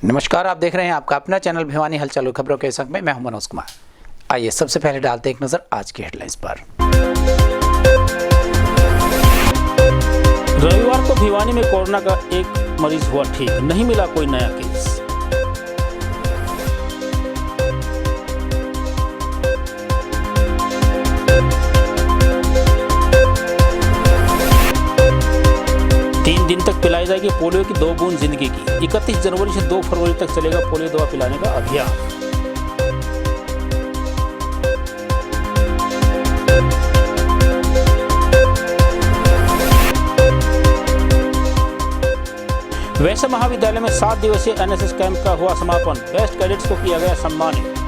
नमस्कार, आप देख रहे हैं आपका अपना चैनल भिवानी हलचल और खबरों के संग में मैं हूं मनोज कुमार। आइए सबसे पहले डालते हैं एक नजर आज की हेडलाइंस पर। रविवार को भिवानी में कोरोना का एक मरीज हुआ ठीक, नहीं मिला कोई नया केस। दिन तक पिलाई जाएगी पोलियो की 2 बूंद जिंदगी की। 31 जनवरी से 2 फरवरी तक चलेगा पोलियो दवा पिलाने का अभियान। वैसे महाविद्यालय में 7 दिवसीय एनएसएस कैंप का हुआ समापन। बेस्ट कैडेट्स को किया गया सम्मानित।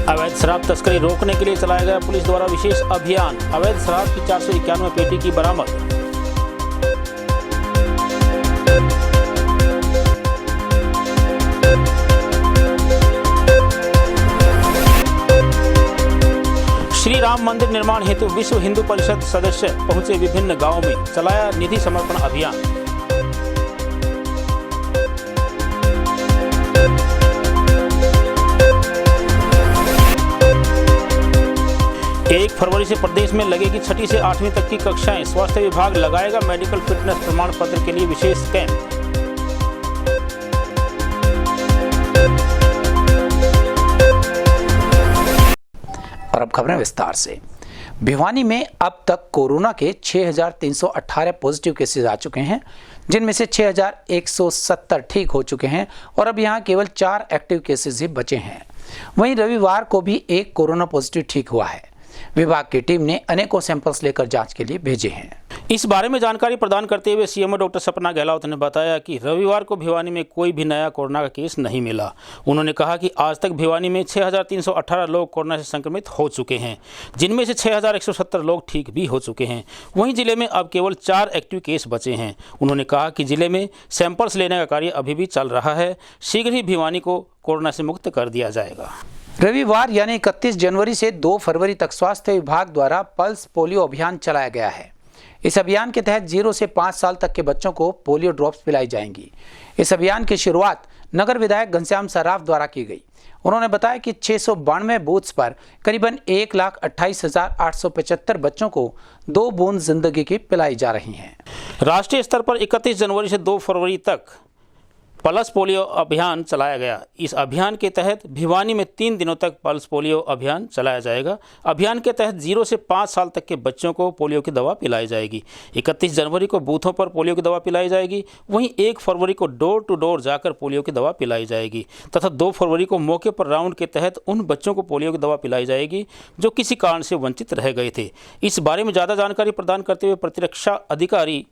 अवैध शराब तस्करी रोकने के लिए चलाया गया पुलिस द्वारा विशेष अभियान। अवैध शराब की 491 पेटी की बरामद। श्री राम मंदिर निर्माण हेतु विश्व हिंदू परिषद सदस्य पहुंचे विभिन्न गांवों में, चलाया निधि समर्पण अभियान। एक फरवरी से प्रदेश में लगेगी 6ठी से 8वीं तक की कक्षाएं। स्वास्थ्य विभाग लगाएगा मेडिकल फिटनेस प्रमाण पत्र के लिए विशेष कैंप। और अब खबरें विस्तार से। भिवानी में अब तक कोरोना के 6,318 पॉजिटिव केसेस आ चुके हैं, जिनमें से 6,170 ठीक हो चुके हैं और अब यहां केवल 4 एक्टिव केसेस ही बचे हैं। वहीं रविवार को भी एक कोरोना पॉजिटिव ठीक हुआ है। विभाग की टीम ने अनेकों सैंपल्स लेकर जांच के लिए भेजे हैं। इस बारे में जानकारी प्रदान करते हुए सीएमओ डॉक्टर सपना गहलोत ने बताया कि रविवार को भिवानी में कोई भी नया कोरोना का केस नहीं मिला। उन्होंने कहा कि आज तक भिवानी में 6,318 लोग कोरोना से संक्रमित हो चुके हैं, जिनमें से 6,170 लोग ठीक भी हो चुके हैं। वहीं जिले में अब केवल 4 एक्टिव केस बचे हैं। उन्होंने कहा कि जिले में सैंपल्स लेने का कार्य अभी भी चल रहा है। शीघ्र ही भिवानी को कोरोना से मुक्त कर दिया जाएगा। रविवार यानी 31 जनवरी से 2 फरवरी तक स्वास्थ्य विभाग द्वारा पल्स पोलियो अभियान चलाया गया है। इस अभियान के तहत 0 से 5 साल तक के बच्चों को पोलियो ड्रॉप्स पिलाई जाएंगी। इस अभियान की शुरुआत नगर विधायक घनश्याम सर्राफ द्वारा की गई। उन्होंने बताया कि 692 बूथ्स पर करीबन 1,28,875 बच्चों को 2 बूंद जिंदगी की पिलाई जा रही है। राष्ट्रीय स्तर पर 31 जनवरी से 2 फरवरी तक पल्स पोलियो अभियान चलाया गया। इस अभियान के तहत भिवानी में 3 दिनों तक पल्स पोलियो अभियान चलाया जाएगा। अभियान के तहत 0 से 5 साल तक के बच्चों को पोलियो की दवा पिलाई जाएगी। 31 जनवरी को बूथों पर पोलियो की दवा पिलाई जाएगी। वहीं 1 फरवरी को डोर टू डोर जाकर पोलियो की दवा पिलाई जाएगी तथा 2 फरवरी को मौके पर राउंड के तहत उन बच्चों को पोलियो की दवा पिलाई जाएगी जो किसी कारण से वंचित रह गए थे। इस बारे में ज़्यादा जानकारी प्रदान करते हुए प्रतिरक्षा अधिकारी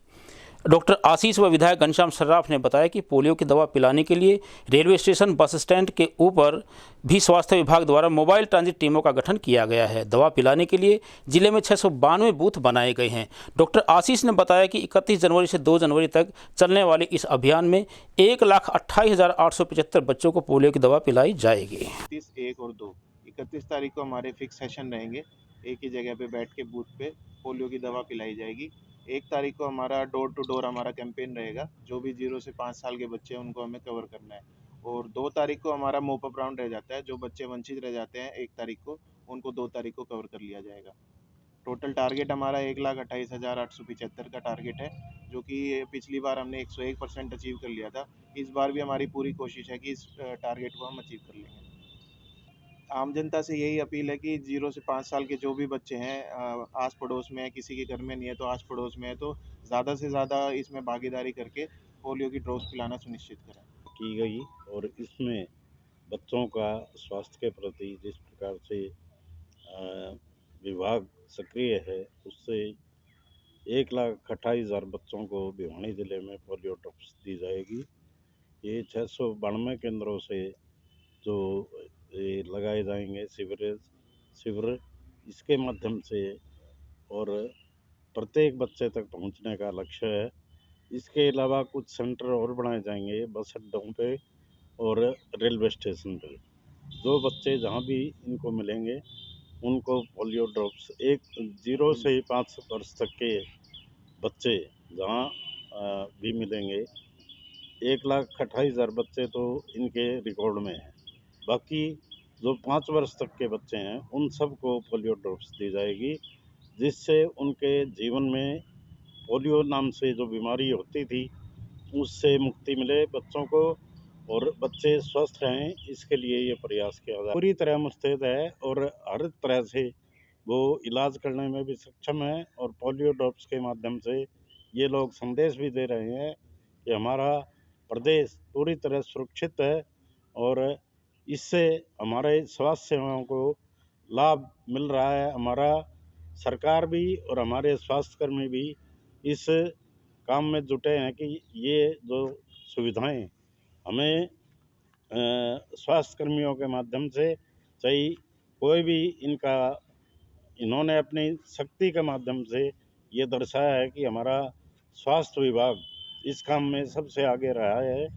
डॉक्टर आशीष व विधायक घनश्याम सर्राफ ने बताया कि पोलियो की दवा पिलाने के लिए रेलवे स्टेशन, बस स्टैंड के ऊपर भी स्वास्थ्य विभाग द्वारा मोबाइल ट्रांजिट टीमों का गठन किया गया है। दवा पिलाने के लिए जिले में 692 बूथ बनाए गए हैं। डॉक्टर आशीष ने बताया कि 31 जनवरी से 2 जनवरी तक चलने वाले इस अभियान में 1,28,875 बच्चों को पोलियो की दवा पिलाई जाएगी। 1 और 2 31 तारीख को हमारे फिक्स सेशन रहेंगे। एक ही जगह पे बैठ के बूथ पे पोलियो की दवा पिलाई जाएगी। 1 तारीख को हमारा डोर टू डोर हमारा कैंपेन रहेगा। जो भी 0 से 5 साल के बच्चे हैं उनको हमें कवर करना है। और 2 तारीख को हमारा मोप अप राउंड रह जाता है। जो बच्चे वंचित रह जाते हैं 1 तारीख को, उनको 2 तारीख को कवर कर लिया जाएगा। टोटल टारगेट हमारा 1,28,875 का टारगेट है, जो कि पिछली बार हमने 101% अचीव कर लिया था। इस बार भी हमारी पूरी कोशिश है कि इस टारगेट को हम अचीव कर लेंगे। आम जनता से यही अपील है कि 0 से 5 साल के जो भी बच्चे हैं, आस पड़ोस में है, किसी के घर में नहीं है तो आस पड़ोस में है, तो ज़्यादा से ज़्यादा इसमें भागीदारी करके पोलियो की ड्रॉप्स पिलाना सुनिश्चित करें की गई। और इसमें बच्चों का स्वास्थ्य के प्रति जिस प्रकार से विभाग सक्रिय है, उससे 1,28,000 बच्चों को भिवानी ज़िले में पोलियो ड्रॉप्स दी जाएगी। ये 692 केंद्रों से जो लगाए जाएंगे शिविर, इसके माध्यम से और प्रत्येक बच्चे तक पहुंचने का लक्ष्य है। इसके अलावा कुछ सेंटर और बनाए जाएंगे बस अड्डों पे और रेलवे स्टेशन पे। जो बच्चे जहां भी इनको मिलेंगे उनको पोलियो ड्रॉप्स 0 से 5 वर्ष तक के बच्चे जहाँ भी मिलेंगे। 1,28,000 बच्चे तो इनके रिकॉर्ड में हैं। बाकी जो 5 वर्ष तक के बच्चे हैं उन सबको पोलियो ड्रॉप्स दी जाएगी, जिससे उनके जीवन में पोलियो नाम से जो बीमारी होती थी उससे मुक्ति मिले बच्चों को और बच्चे स्वस्थ रहें, इसके लिए ये प्रयास किया जाए। पूरी तरह मुस्तैद है और हर तरह से वो इलाज करने में भी सक्षम है और पोलियो ड्रॉप्स के माध्यम से ये लोग संदेश भी दे रहे हैं कि हमारा प्रदेश पूरी तरह सुरक्षित है और इससे हमारे स्वास्थ्य सेवाओं को लाभ मिल रहा है। हमारा सरकार भी और हमारे स्वास्थ्यकर्मी भी इस काम में जुटे हैं कि ये जो सुविधाएं हमें स्वास्थ्यकर्मियों के माध्यम से चाहे कोई भी इन्होंने अपनी शक्ति के माध्यम से ये दर्शाया है कि हमारा स्वास्थ्य विभाग इस काम में सबसे आगे रहा है,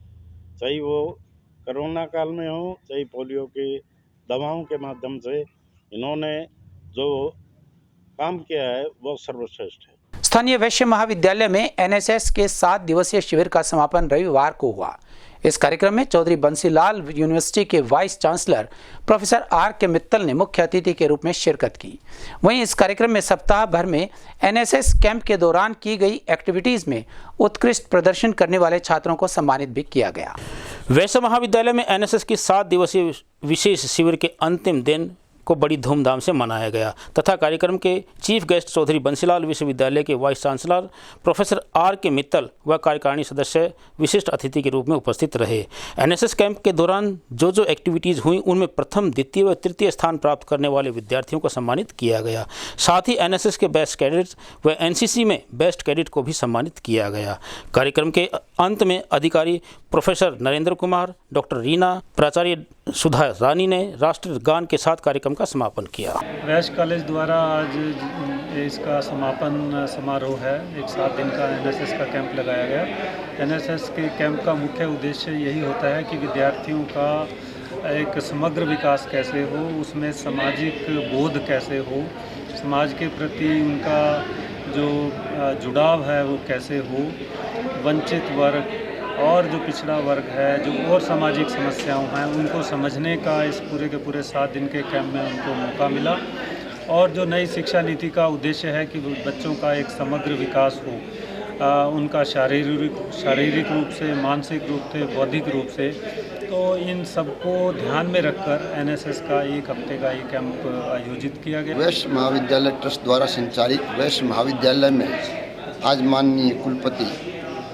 चाहे वो कोरोना काल में हो चाहे पोलियो की दवाओं के माध्यम से इन्होंने जो काम किया है वो सर्वश्रेष्ठ है। स्थानीय वैश्य महाविद्यालय में एनएसएस के 7 दिवसीय शिविर का समापन रविवार को हुआ। इस कार्यक्रम में चौधरी बंसीलाल यूनिवर्सिटी के वाइस चांसलर प्रोफेसर आर के मित्तल ने मुख्य अतिथि के रूप में शिरकत की। वहीं इस कार्यक्रम में सप्ताह भर में एनएसएस कैंप के दौरान की गई एक्टिविटीज में उत्कृष्ट प्रदर्शन करने वाले छात्रों को सम्मानित भी किया गया। वैश्य महाविद्यालय में एनएसएस की 7 दिवसीय विशेष शिविर के अंतिम दिन को बड़ी धूमधाम से मनाया गया तथा कार्यक्रम के चीफ गेस्ट चौधरी बंसीलाल विश्वविद्यालय के वाइस चांसलर प्रोफेसर आर के मित्तल व कार्यकारिणी सदस्य विशिष्ट अतिथि के रूप में उपस्थित रहे। एनएसएस कैंप के दौरान जो एक्टिविटीज़ हुई उनमें प्रथम, द्वितीय व तृतीय स्थान प्राप्त करने वाले विद्यार्थियों को सम्मानित किया गया। साथ ही एनएसएस के बेस्ट कैडेट्स व एनसीसी में बेस्ट कैडेट को भी सम्मानित किया गया। कार्यक्रम के अंत में अधिकारी प्रोफेसर नरेंद्र कुमार, डॉक्टर रीना, प्राचार्य सुधा रानी ने राष्ट्रीय गान के साथ कार्यक्रम का समापन किया। वैश्य कॉलेज द्वारा आज इसका समापन समारोह है। एक 7 दिन का एनएसएस का कैंप लगाया गया। एनएसएस के कैंप का मुख्य उद्देश्य यही होता है कि विद्यार्थियों का एक समग्र विकास कैसे हो, उसमें सामाजिक बोध कैसे हो, समाज के प्रति उनका जो जुड़ाव है वो कैसे हो, वंचित वर्ग और जो पिछड़ा वर्ग है, जो और सामाजिक समस्याएं हैं उनको समझने का इस पूरे के पूरे 7 दिन के कैंप में उनको मौका मिला। और जो नई शिक्षा नीति का उद्देश्य है कि बच्चों का एक समग्र विकास हो, उनका शारीरिक रूप से, मानसिक रूप से, बौद्धिक रूप से, तो इन सबको ध्यान में रखकर एनएसएस का 1 हफ्ते का ये कैंप आयोजित किया गया। वैश्य महाविद्यालय ट्रस्ट द्वारा संचालित वैश्य महाविद्यालय में आज माननीय कुलपति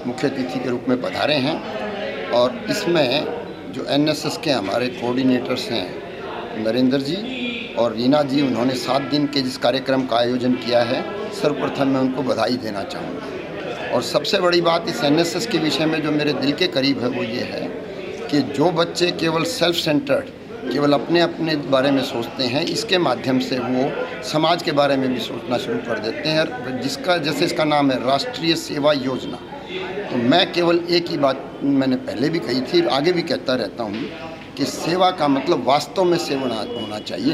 मुख्य अतिथि के रूप में पधारे हैं और इसमें जो एनएसएस के हमारे कोऑर्डिनेटर्स हैं नरेंद्र जी और रीना जी, उन्होंने 7 दिन के जिस कार्यक्रम का आयोजन किया है, सर्वप्रथम मैं उनको बधाई देना चाहूँगा। और सबसे बड़ी बात इस एनएसएस के विषय में जो मेरे दिल के करीब है वो ये है कि जो बच्चे केवल सेल्फ सेंटर्ड, केवल अपने बारे में सोचते हैं, इसके माध्यम से वो समाज के बारे में भी सोचना शुरू कर देते हैं। जिसका जैसे इसका नाम है राष्ट्रीय सेवा योजना, तो मैं केवल एक ही बात मैंने पहले भी कही थी, आगे भी कहता रहता हूँ कि सेवा का मतलब वास्तव में सेवा होना चाहिए।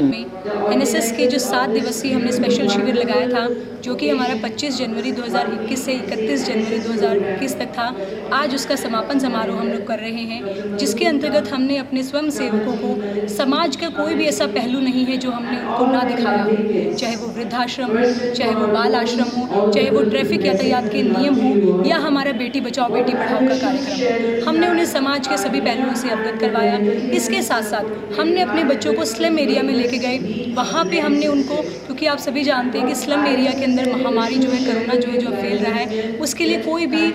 एनएसएस के जो 7 दिवसीय हमने स्पेशल शिविर लगाया था, जो कि हमारा 25 जनवरी 2021 से 31 जनवरी 2021 तक था, आज उसका समापन समारोह हम लोग कर रहे हैं, जिसके अंतर्गत हमने अपने स्वयं सेवकों को समाज का कोई भी ऐसा पहलू नहीं है जो हमने उनको ना दिखाया हो, चाहे वो वृद्धाश्रम हो, चाहे वो बाल आश्रम हो, चाहे वो ट्रैफिक यातायात के नियम हो, या हमारा बेटी बचाओ बेटी पढ़ाओ का कार्यक्रम। हमने उन्हें समाज के सभी पहलुओं से अवगत करवाया। इसके साथ साथ हमने अपने बच्चों को स्लम एरिया में लेके गए। वहाँ पे हमने उनको, क्योंकि आप सभी जानते हैं कि स्लम एरिया के अंदर महामारी जो है, कोरोना जो है जो फैल रहा है, उसके लिए कोई भी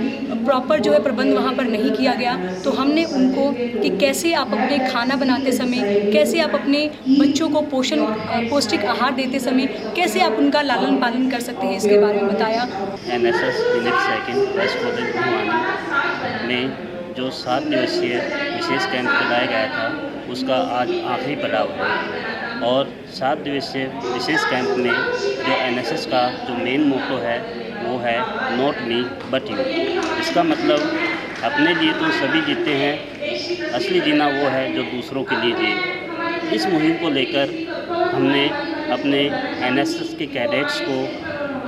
प्रॉपर जो है प्रबंध वहाँ पर नहीं किया गया। तो हमने उनको कि कैसे आप अपने खाना बनाते समय, कैसे आप अपने बच्चों को पौष्टिक आहार देते समय कैसे आप उनका लालन पालन कर सकते हैं, इसके बारे में बताया। NSS unit 2 west college Bhiwani में जो 7 दिवसीय विशेष कैंप चलाया गया था, उसका आज आखिरी पड़ाव है। और 7 दिवसीय विशेष कैंप में जो एनएसएस का जो मेन मोटो है वो है नॉट मी बट यू। इसका मतलब अपने लिए तो सभी जीते हैं, असली जीना वो है जो दूसरों के लिए जिए। इस मुहिम को लेकर हमने अपने एनएसएस के कैडेट्स को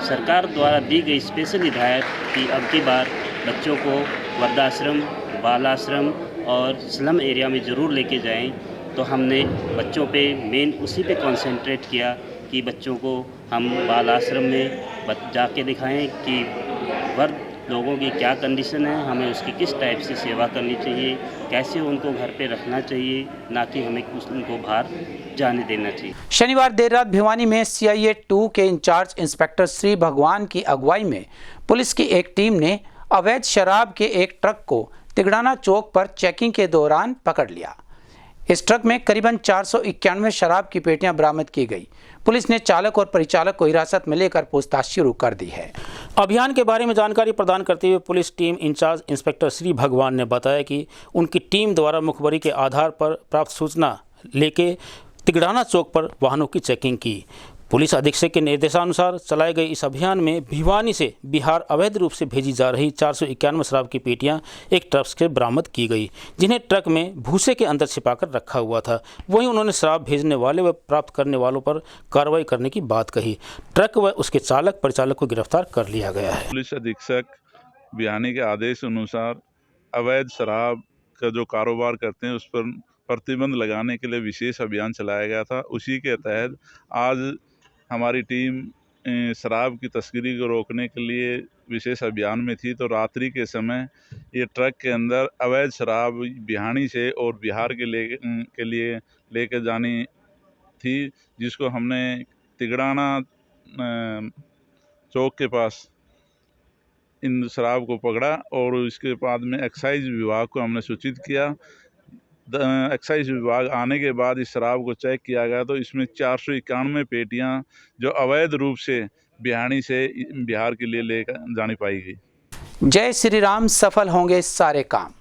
सरकार द्वारा दी गई स्पेशल हिदायत कि अब की बार बच्चों को वृद्धाश्रम, बाल आश्रम और स्लम एरिया में ज़रूर लेके जाएं, तो हमने बच्चों पे मेन उसी पे कंसंट्रेट किया कि बच्चों को हम बाल आश्रम में जाके दिखाएं कि वृद्ध लोगों की क्या कंडीशन है, हमें उसकी किस टाइप से सेवा करनी चाहिए, कैसे उनको घर पे रखना चाहिए, ना कि हमें उनको बाहर जाने देना चाहिए। शनिवार देर रात भिवानी में CIA 2 के इंचार्ज इंस्पेक्टर श्री भगवान की अगुवाई में पुलिस की एक टीम ने अवैध शराब के एक ट्रक को तिगड़ाना चौक पर चेकिंग के दौरान पकड़ लिया। इस ट्रक में करीबन 491 शराब की पेटियां बरामद की गई। पुलिस ने चालक और परिचालक को हिरासत में लेकर पूछताछ शुरू कर दी है। अभियान के बारे में जानकारी प्रदान करते हुए police team in charge inspector Shri Bhagwan ने बताया कि उनकी टीम द्वारा मुखबरी के आधार पर प्राप्त सूचना लेके तिगड़ाना चौक पर वाहनों की चेकिंग की। पुलिस अधीक्षक के निर्देशानुसार चलाए गए इस अभियान में भिवानी से बिहार अवैध रूप से भेजी जा रही 491 शराब की पेटियां एक ट्रक से बरामद की गई, जिन्हें ट्रक में भूसे के अंदर छिपाकर रखा हुआ था। वहीं उन्होंने शराब भेजने वाले व प्राप्त करने वालों पर कार्रवाई करने की बात कही। ट्रक व उसके चालक परिचालक को गिरफ्तार कर लिया गया है। पुलिस अधीक्षक भिवानी के आदेश अनुसार अवैध शराब का जो कारोबार करते हैं उस पर प्रतिबंध लगाने के लिए विशेष अभियान चलाया गया था। उसी के तहत आज हमारी टीम शराब की तस्करी को रोकने के लिए विशेष अभियान में थी, तो रात्रि के समय ये ट्रक के अंदर अवैध शराब भिवानी से और बिहार के लिए लेकर जानी थी, जिसको हमने तिगड़ाना चौक के पास इन शराब को पकड़ा और इसके बाद में एक्साइज विभाग को हमने सूचित किया। एक्साइज विभाग आने के बाद इस शराब को चेक किया गया तो इसमें 491 पेटियां जो अवैध रूप से भिवानी से बिहार के लिए लेकर जानी पाई गई। जय श्री राम, सफल होंगे सारे काम।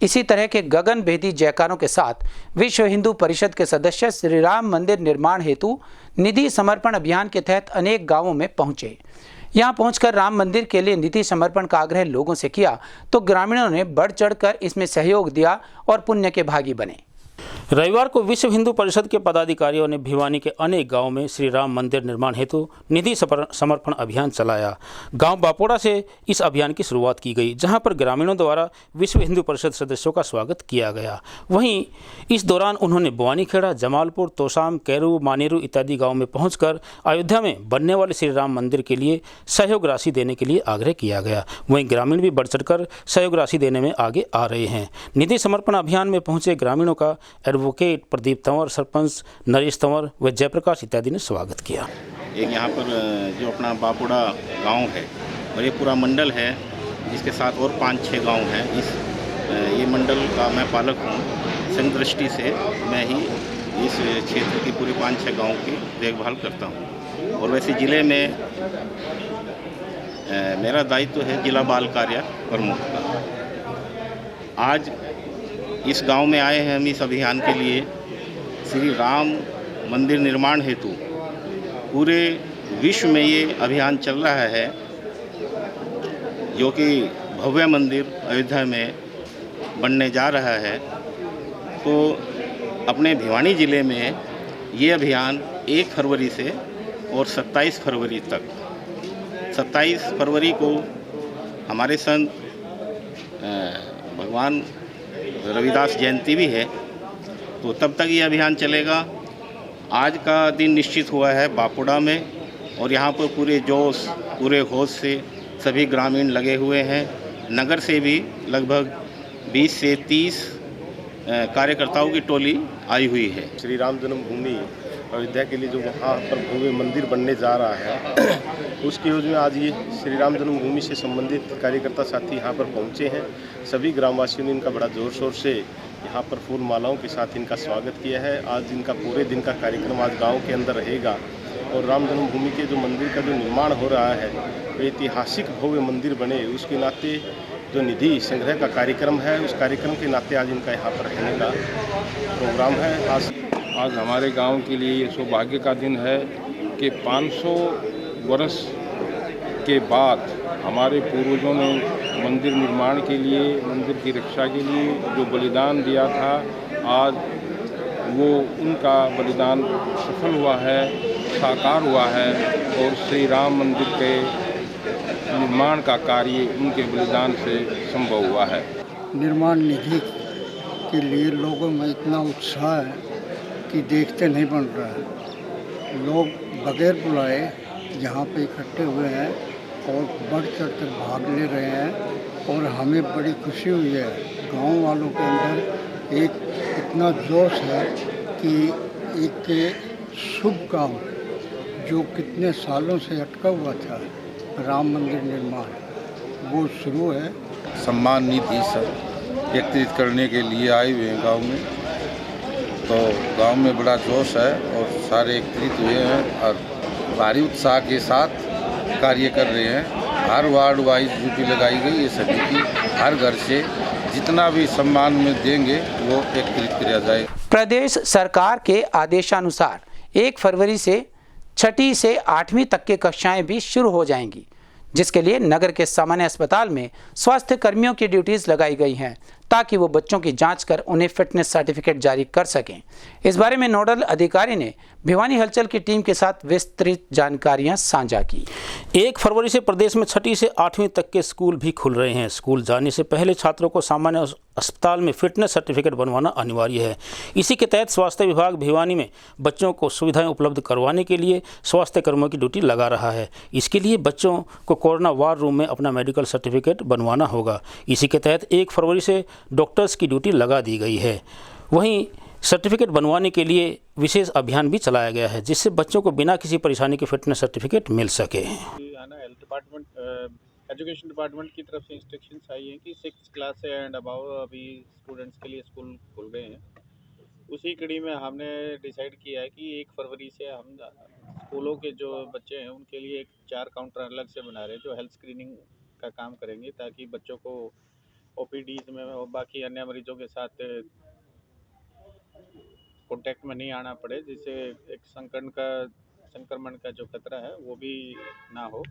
इसी तरह के गगन भेदी जयकारों के साथ विश्व हिंदू परिषद के सदस्य श्री राम मंदिर निर्माण हेतु निधि समर्पण अभियान के तहत अनेक गांवों में पहुंचे। यहां पहुंचकर राम मंदिर के लिए निधि समर्पण का आग्रह लोगों से किया तो ग्रामीणों ने बढ़ चढ़कर इसमें सहयोग दिया और पुण्य के भागी बने। रविवार को विश्व हिंदू परिषद के पदाधिकारियों ने भिवानी के अनेक गांवों में श्री राम मंदिर निर्माण हेतु निधि समर्पण अभियान चलाया। गांव बापोड़ा से इस अभियान की शुरुआत की गई, जहां पर ग्रामीणों द्वारा विश्व हिंदू परिषद सदस्यों का स्वागत किया गया। वहीं इस दौरान उन्होंने बुआनीखेड़ा, जमालपुर, तोशाम, कैरू, मानेरू इत्यादि गाँव में पहुँचकर अयोध्या में बनने वाले श्री राम मंदिर के लिए सहयोग राशि देने के लिए आग्रह किया गया। वहीं ग्रामीण भी बढ़ चढ़कर सहयोग राशि देने में आगे आ रहे हैं। निधि समर्पण अभियान में पहुंचे ग्रामीणों का एडवोकेट प्रदीप तंवर, सरपंच नरेश तंवर व जयप्रकाश इत्यादि ने स्वागत किया। एक यहाँ पर जो अपना बापोड़ा गांव है और ये पूरा मंडल है, जिसके साथ और 5-6 गांव हैं। ये मंडल का मैं पालक हूँ। संघ दृष्टि से मैं ही इस क्षेत्र की पूरी 5-6 गाँव की देखभाल करता हूँ। और वैसे ज़िले में मेरा दायित्व है जिला बाल कार्य प्रमुख का। आज इस गांव में आए हैं हम इस अभियान के लिए। श्री राम मंदिर निर्माण हेतु पूरे विश्व में ये अभियान चल रहा है, जो कि भव्य मंदिर अयोध्या में बनने जा रहा है। तो अपने भिवानी ज़िले में ये अभियान 1 फरवरी से और 27 फरवरी तक, 27 फरवरी को हमारे संत भगवान रविदास जयंती भी है, तो तब तक ये अभियान चलेगा। आज का दिन निश्चित हुआ है बापोड़ा में और यहाँ पर पूरे जोश, पूरे होश से सभी ग्रामीण लगे हुए हैं। नगर से भी लगभग 20 से 30 कार्यकर्ताओं की टोली आई हुई है। श्री राम जन्मभूमि अयोध्या के लिए जो वहाँ पर भव्य मंदिर बनने जा रहा है, उसके यूज में आज ये श्री राम जन्मभूमि से संबंधित कार्यकर्ता साथी यहाँ पर पहुँचे हैं। सभी ग्रामवासियों ने इनका बड़ा ज़ोर शोर से यहाँ पर फूल मालाओं के साथ इनका स्वागत किया है। आज इनका पूरे दिन का कार्यक्रम आज गाँव के अंदर रहेगा और राम जन्मभूमि के जो मंदिर का जो निर्माण हो रहा है, वो ऐतिहासिक भव्य मंदिर बने, उसके नाते जो निधि संग्रह का कार्यक्रम है, उस कार्यक्रम के नाते आज इनका यहाँ पर रहने का प्रोग्राम है। आज हमारे गांव के लिए ये सौभाग्य का दिन है कि 500 वर्ष के बाद हमारे पूर्वजों ने मंदिर निर्माण के लिए, मंदिर की रक्षा के लिए जो बलिदान दिया था, आज वो उनका बलिदान सफल हुआ है। साकार हुआ है और श्री राम मंदिर के निर्माण का कार्य उनके बलिदान से संभव हुआ है। निर्माण निधि के लिए लोगों में इतना उत्साह है कि देखते नहीं बन रहा है। लोग बगैर बुलाए यहाँ पे इकट्ठे हुए हैं और बढ़ चढ़कर भाग ले रहे हैं और हमें बड़ी खुशी हुई है। गांव वालों के अंदर एक इतना जोश है कि एक शुभ काम जो कितने सालों से अटका हुआ था, राम मंदिर निर्माण, वो शुरू है। सम्मान निधि एकत्रित करने के लिए आए हुए हैं गांव में, तो गांव में बड़ा जोश है और सारे एकत्रित हुए हैं और भारी उत्साह के साथ कार्य कर रहे हैं। हर वार्ड वाइज ड्यूटी लगाई गई है सभी की, हर घर से जितना भी सम्मान में देंगे वो एकत्रित किया जाए। प्रदेश सरकार के आदेशानुसार 1 फरवरी से 6ठी से 8वीं तक की कक्षाएं भी शुरू हो जाएंगी, जिसके लिए नगर के सामान्य अस्पताल में स्वास्थ्य कर्मियों की ड्यूटीज लगाई गई हैं ताकि वो बच्चों की जांच कर उन्हें फिटनेस सर्टिफिकेट जारी कर सकें। इस बारे में नोडल अधिकारी ने भिवानी हलचल की टीम के साथ विस्तृत जानकारियां साझा की। 1 फरवरी से प्रदेश में 6ठी से 8वीं तक के स्कूल भी खुल रहे हैं। स्कूल जाने से पहले छात्रों को सामान्य अस्पताल में फिटनेस सर्टिफिकेट बनवाना अनिवार्य है। इसी के तहत स्वास्थ्य विभाग भिवानी में बच्चों को सुविधाएं उपलब्ध करवाने के लिए स्वास्थ्य कर्मियों की ड्यूटी लगा रहा है। इसके लिए बच्चों को कोरोना वार रूम में अपना मेडिकल सर्टिफिकेट बनवाना होगा। इसी के तहत 1 फरवरी से डॉक्टर्स की ड्यूटी लगा दी गई है। वहीं सर्टिफिकेट बनवाने के लिए विशेष अभियान भी चलाया गया है, जिससे बच्चों को बिना किसी परेशानी के फिटनेस सर्टिफिकेट मिल सके। हेल्थ डिपार्टमेंट, एजुकेशन डिपार्टमेंट की तरफ से इंस्ट्रक्शंस आई हैं कि 6th क्लास से एंड अबाव अभी स्टूडेंट्स के लिए स्कूल खुल गए हैं। उसी कड़ी में हमने डिसाइड किया है कि 1 फरवरी से हम स्कूलों के जो बच्चे हैं उनके लिए एक 4 काउंटर अलग से बना रहे हैं जो हेल्थ स्क्रीनिंग का काम करेंगे, ताकि बच्चों को OPDs में और बाकी अन्य मरीजों के साथ कॉन्टैक्ट में नहीं आना पड़े, जिससे एक संक्रमण का जो खतरा है वो भी ना हो।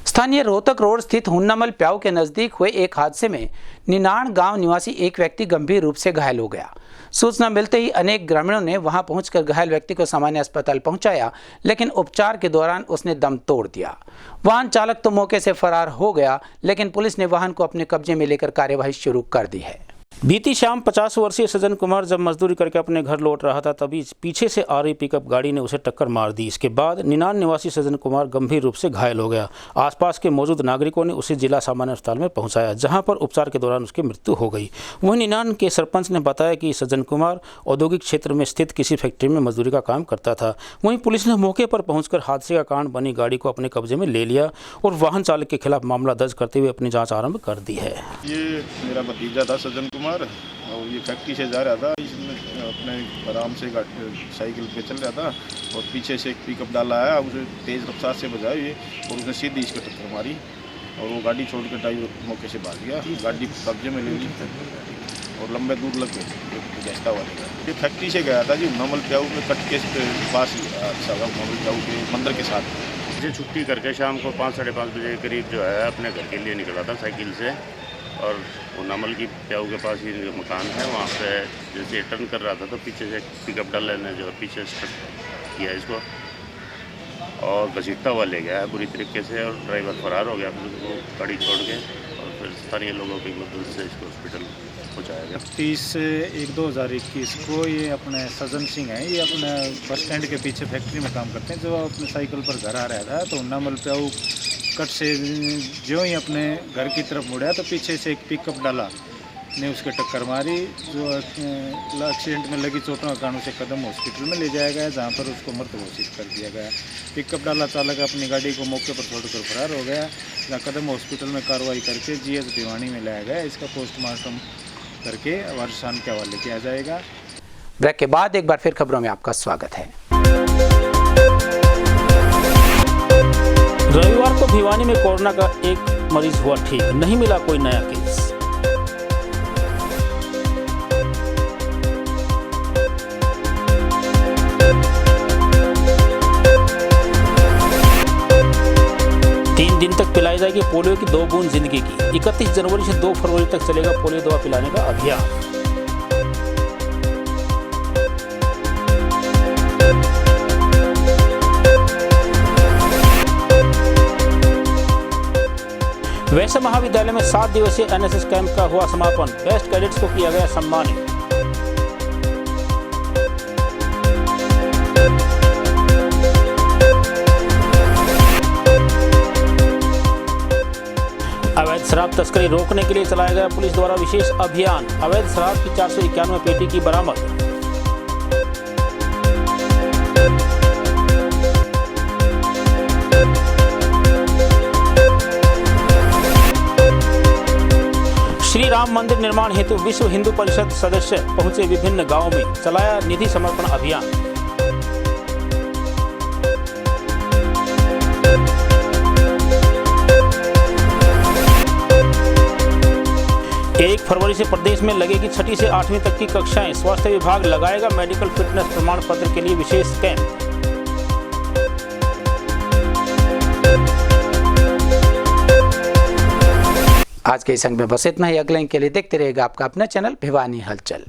स्थानीय रोहतक रोड स्थित हुन्नामल प्याऊ के नजदीक हुए एक हादसे में निनाण गांव निवासी एक व्यक्ति गंभीर रूप से घायल हो गया। सूचना मिलते ही अनेक ग्रामीणों ने वहां पहुंचकर घायल व्यक्ति को सामान्य अस्पताल पहुंचाया, लेकिन उपचार के दौरान उसने दम तोड़ दिया। वाहन चालक तो मौके से फरार हो गया, लेकिन पुलिस ने वाहन को अपने कब्जे में लेकर कार्यवाही शुरू कर दी है। बीती शाम 50 वर्षीय सज्जन कुमार जब मजदूरी करके अपने घर लौट रहा था, तभी पीछे से आ रही पिकअप गाड़ी ने उसे टक्कर मार दी। इसके बाद निनान निवासी सज्जन कुमार गंभीर रूप से घायल हो गया। आसपास के मौजूद नागरिकों ने उसे जिला सामान्य अस्पताल में पहुंचाया, जहां पर उपचार के दौरान उसकी मृत्यु हो गई। वहीं निनान के सरपंच ने बताया कि सज्जन कुमार औद्योगिक क्षेत्र में स्थित किसी फैक्ट्री में मजदूरी का काम करता था। वहीं पुलिस ने मौके पर पहुंचकर हादसे का कारण बनी गाड़ी को अपने कब्जे में ले लिया और वाहन चालक के खिलाफ मामला दर्ज करते हुए अपनी जाँच आरम्भ कर दी है। ये मेरा भतीजा था सज्जन कुमार, और ये फैक्ट्री से जा रहा था। इसने अपने आराम से साइकिल पे चल रहा था और पीछे से एक पिकअप डाला आया, उसे तेज़ रफ्तार से बजाई और उसने सीधी इसको टक्कर मारी और वो गाड़ी छोड़ कर ड्राइवर मौके से भाग गया। गाड़ी कब्जे में ले ली और लंबे दूर लग गए गैस्ता वाले का। ये फैक्ट्री से गया था जी हुन्नामल प्याऊ में कट के पास हुन्नामल प्याऊ के मंदिर के साथ। मुझे छुट्टी करके शाम को 5 साढ़े 5 बजे के करीब जो है अपने घर के लिए निकला था साइकिल से, और हुन्नामल की प्याऊ के पास ही मकान है, वहाँ पे जैसे टर्न कर रहा था तो पीछे से पिकअप डाले ने जो पीछे स्टक किया इसको और घसीटता हुआ ले गया है बुरी तरीके से, और ड्राइवर फरार हो गया। फिर वो गाड़ी छोड़ के और फिर स्थानीय लोगों की मदद से इसको हॉस्पिटल पहुँचाया गया। 30/1/2021 को ये अपने सज्जन सिंह हैं, ये अपने बस स्टैंड के पीछे फैक्ट्री में काम करते हैं। जो अपने साइकिल पर घर आ रहा था तो हुन्नामल प्याऊ कट से जो ही अपने घर की तरफ मुड़ा तो पीछे से एक पिकअप डाला ने उसके टक्कर मारी। जो एक्सीडेंट में लगी चोटों के कारण उसे कदम हॉस्पिटल में ले जाया गया, जहां पर उसको मृत घोषित कर दिया गया। पिकअप डाला चालक अपनी गाड़ी को मौके पर छोड़कर फरार हो गया, जहां कदम हॉस्पिटल में कार्रवाई करके GH भिवानी में लाया गया। इसका पोस्टमार्टम करके वारसान के हवाले किया जाएगा। ब्रेक के बाद एक बार फिर खबरों में आपका स्वागत है। रविवार को भिवानी में कोरोना का एक मरीज हुआ ठीक, नहीं मिला कोई नया केस। तीन दिन तक पिलाई जाएगी पोलियो की 2 बूंद जिंदगी की। 31 जनवरी से 2 फरवरी तक चलेगा पोलियो दवा पिलाने का अभियान। वैसे महाविद्यालय में 7 दिवसीय एनएसएस कैंप का हुआ समापन। बेस्ट कैडेट्स को किया गया सम्मानित। अवैध शराब तस्करी रोकने के लिए चलाया गया पुलिस द्वारा विशेष अभियान। अवैध शराब की 491 पेटी की बरामद। श्री राम मंदिर निर्माण हेतु विश्व हिंदू परिषद सदस्य पहुंचे विभिन्न गांवों में, चलाया निधि समर्पण अभियान। एक फरवरी से प्रदेश में लगेगी 6ठी से 8वीं तक की कक्षाएं। स्वास्थ्य विभाग लगाएगा मेडिकल फिटनेस प्रमाण पत्र के लिए विशेष कैंप। आज के इस अंक में बस इतना ही। अगले अंक के लिए देखते रहेगा आपका अपना चैनल भिवानी हलचल।